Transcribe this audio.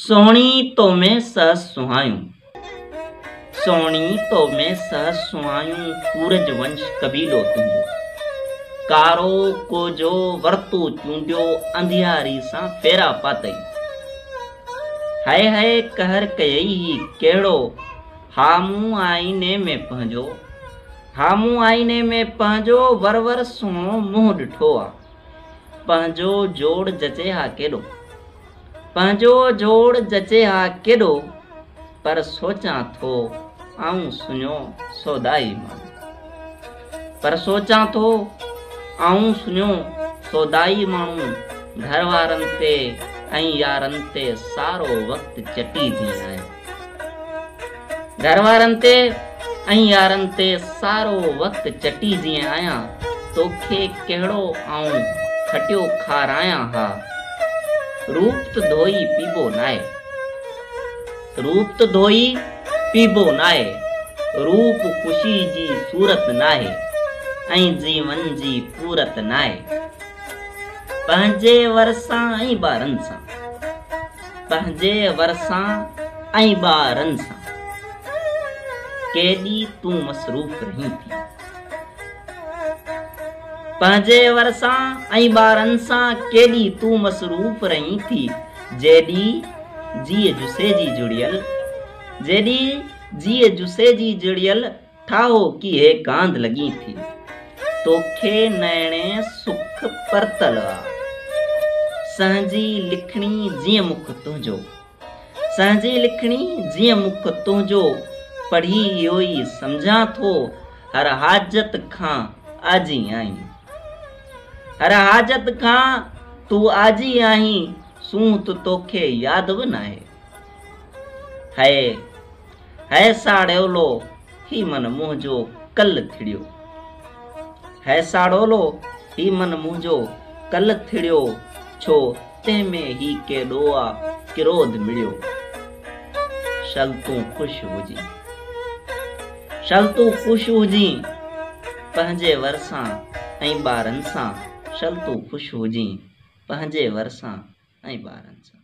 सोहणी तो में सहज सुहायूं, सोहणी तो में सहज सुहायूं, सूरज वंश कबीलो तुंहिंजो। कारो को जो वरतो चूंडियो, अंधियारी सां फेरा पातई। हाय हाय कहर कयई ही कहिड़ो, हामू आईने में पंहिंजो, हामू आईने में पंहिंजो, वर वर सुहिणो मुंहुं ॾिठो आ। पंहिंजो जोड़ जचे हा केॾो, पंहिंजो जोड़ जचे हा केॾो, पर सोचां थो आऊं सुञो सौदाई माण्हू, पर सोचां थो आऊं सुञो सौदाई माण्हू। घर वारनि ते ऐं यारनि ते सारो वक़्तु चटींदी आहियां, घर वारनि ते ऐं यारनि ते सारो वक़्तु चटींदी आहियां। तोखे कहिड़ो आऊं खटियो खारायां हा, रूप त धोई पीबो नाहे, रूप त धोई पीबो नाहे। रूप ख़ुशी जी सूरत नाहे, ऐं जीवन जी पूरत नाहे। पंहिंजे वरसां ऐं ॿारनि सां, पंहिंजे वरसां ऐं ॿारनि सां केॾी तूं मसरूफ़ रहीं थी। पंहिंजे वरसां ऐं ॿारनि सां केॾी तूं मसरूफ़ रहीं थी। जेॾी जीअ जुसे जी जुड़ियल, जेॾी जीअ जुसे जी जुड़ियल, ठाहो की हे गांध लॻी थी। तोखे नैणे सुख परतल आ, संहिंजी लिखणी जीअं मुख तुंहिंजो, संहिंजी लिखणी जीअं मुख तुंहिंजो। पढ़ी इहो ई सम्झां थो, हर हाजत खां आजी आहीं, हर हाजत खां तूं आजी आहीं। सूंह त तोखे यादि बि नाहे। हाय हाय साड़ियोलो ही मन मुंहिंजो कल थिड़ियो, है साड़ोलो ही मन मुंहिंजो कल थिड़ियो। छो तंहिंमें ही केॾो आ क्रोध मिड़ियो। शल तूं ख़ुशि हुजी, शल तूं ख़ुशि हुजी, पंहिंजे वरसां ऐं ॿारनि सां। शल तूं ख़ुशि हुजी, पंहिंजे वरसां ऐं ॿारनि सां।